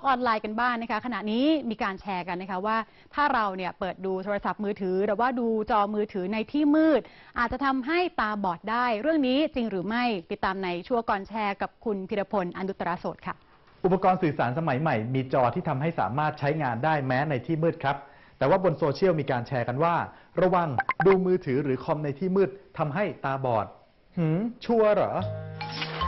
ออนไลน์กันบ้างนะคะขณะนี้มีการแชร์กันนะคะว่าถ้าเราเนี่ยเปิดดูโทรศัพท์มือถือหรือว่าดูจอมือถือในที่มืดอาจจะทำให้ตาบอดได้เรื่องนี้จริงหรือไม่ติดตามในช่วงก่อนแชร์กับคุณพิรพลอนุตตรโสดค่ะอุปกรณ์สื่อสารสมัยใหม่มีจอที่ทำให้สามารถใช้งานได้แม้ในที่มืดครับแต่ว่าบนโซเชียลมีการแชร์กันว่าระวังดูมือถือหรือคอมในที่มืดทำให้ตาบอดชัวร์เหรอ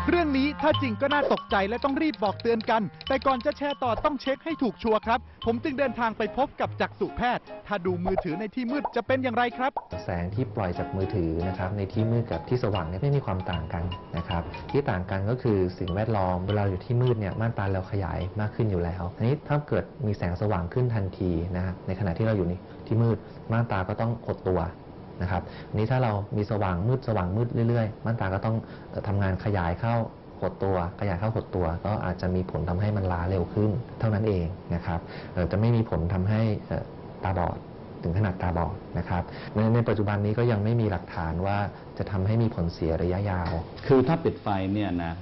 เรื่องนี้ถ้าจริงก็น่าตกใจและต้องรีบบอกเตือนกันแต่ก่อนจะแชร์ต่อต้องเช็คให้ถูกชัวร์ครับผมจึงเดินทางไปพบกับจักษุแพทย์ถ้าดูมือถือในที่มืดจะเป็นอย่างไรครับแสงที่ปล่อยจากมือถือนะครับในที่มืดกับที่สว่างเนี่ยไม่มีความต่างกันนะครับที่ต่างกันก็คือสิ่งแวดล้อมเวลาอยู่ที่มืดเนี่ยม่านตาเราขยายมากขึ้นอยู่แล้วอันนี้ถ้าเกิดมีแสงสว่างขึ้นทันทีนะในขณะที่เราอยู่ในที่มืดม่านตาก็ต้องหดตัวนะครับนี้ถ้าเรามีสว่างมืดเรื่อยๆม่านตาก็ต้องทำงานขยายเข้าหดตัวขยายเข้าหดตัวก็อาจจะมีผลทำให้มันล้าเร็วขึ้นเท่านั้นเองนะครับจะไม่มีผลทำให้ตาบอดถึงขนาดตาบอดนะครับในปัจจุบันนี้ก็ยังไม่มีหลักฐานว่าจะทำให้มีผลเสียระยะยาวคือถ้าปิดไฟเนี่ยนะ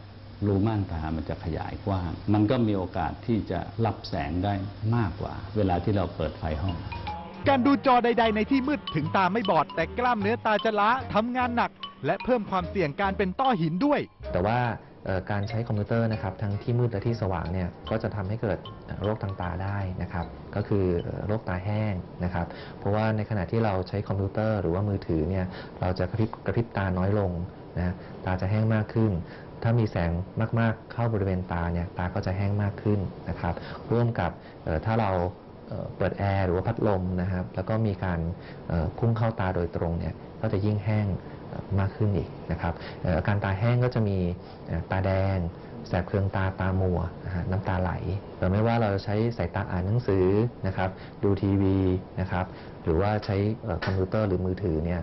รูม่านตามันจะขยายกว้างมันก็มีโอกาสที่จะรับแสงได้มากกว่าเวลาที่เราเปิดไฟห้องการดูจอใดๆในที่มืดถึงตาไม่บอดแต่กล้ามเนื้อตาจะล้าทำงานหนักและเพิ่มความเสี่ยงการเป็นต้อหินด้วยแต่ว่าการใช้คอมพิวเตอร์นะครับทั้งที่มืดและที่สว่างเนี่ยก็จะทำให้เกิดโรคทางตาได้นะครับก็คือโรคตาแห้งนะครับเพราะว่าในขณะที่เราใช้คอมพิวเตอร์หรือว่ามือถือเนี่ยเราจะกระพริบตาน้อยลงนะตาจะแห้งมากขึ้นถ้ามีแสงมากๆเข้าบริเวณตาเนี่ยตาก็จะแห้งมากขึ้นนะครับร่วมกับถ้าเราเปิดแอร์หรือว่าพัดลมนะครับแล้วก็มีการพุ่งเข้าตาโดยตรงเนี่ยก็จะยิ่งแห้งมากขึ้นอีกนะครับอาการตาแห้งก็จะมีตาแดงแสบเคืองตาตามัวน้ำตาไหลแต่ไม่ว่าเราจะใช้สายตาอ่านหนังสือนะครับดูทีวีนะครับหรือว่าใช้คอมพิวเตอร์หรือมือถือเนี่ย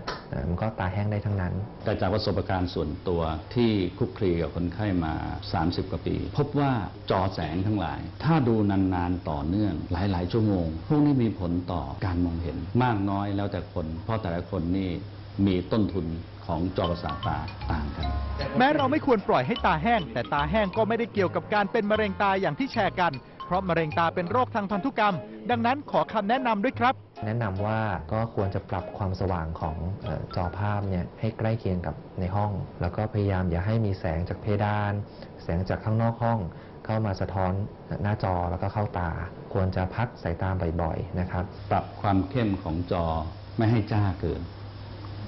มันก็ตาแห้งได้ทั้งนั้นแต่จากประสบการณ์ส่วนตัวที่คลุกคลีกับคนไข้มา30 กว่าปีพบว่าจอแสงทั้งหลายถ้าดูนานๆต่อเนื่องหลายๆชั่วโมงพวกนี้มีผลต่อการมองเห็นมากน้อยแล้วแต่คนเพราะแต่ละคนนี่มีต้นทุนของจอประสาทตาต่างกันแม้เราไม่ควรปล่อยให้ตาแห้งแต่ตาแห้งก็ไม่ได้เกี่ยวกับการเป็นมะเร็งตาอย่างที่แชร์กันเพราะมะเร็งตาเป็นโรคทางพันธุกรรมดังนั้นขอคำแนะนำด้วยครับแนะนำว่าก็ควรจะปรับความสว่างของจอภาพเนี่ยให้ใกล้เคียงกับในห้องแล้วก็พยายามอย่าให้มีแสงจากเพดานแสงจากข้างนอกห้องเข้ามาสะท้อนหน้าจอแล้วก็เข้าตาควรจะพักสายตาบ่อยๆนะครับปรับความเข้มของจอไม่ให้จ้าเกิน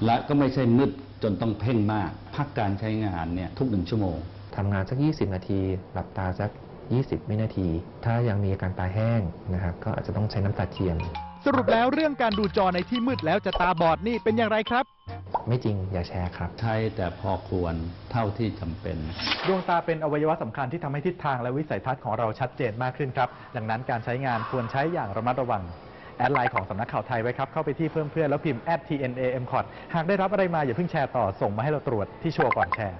และก็ไม่ใช่มืดจนต้องเพ่งมากพักการใช้งานเนี่ยทุก1 ชั่วโมงทำงานสัก20 นาทีหลับตาสัก20 วินาทีถ้ายังมีอาการตาแห้งนะครับก็อาจจะต้องใช้น้ำตาเทียมสรุปแล้วเรื่องการดูจอในที่มืดแล้วจะตาบอดนี่เป็นอย่างไรครับไม่จริงอย่าแชร์ครับใช่แต่พอควรเท่าที่จำเป็นดวงตาเป็นอวัยวะสำคัญที่ทำให้ทิศทางและวิสัยทัศน์ของเราชัดเจนมากขึ้นครับดังนั้นการใช้งานควรใช้อย่างระมัดระวังแอดไลน์ของสำนักข่าวไทยไว้ครับเข้าไปที่เพื่อนแล้วพิมพ์ @TNAMCOT หากได้รับอะไรมาอย่าเพิ่งแชร์ต่อส่งมาให้เราตรวจที่ชัวร์ก่อนแชร์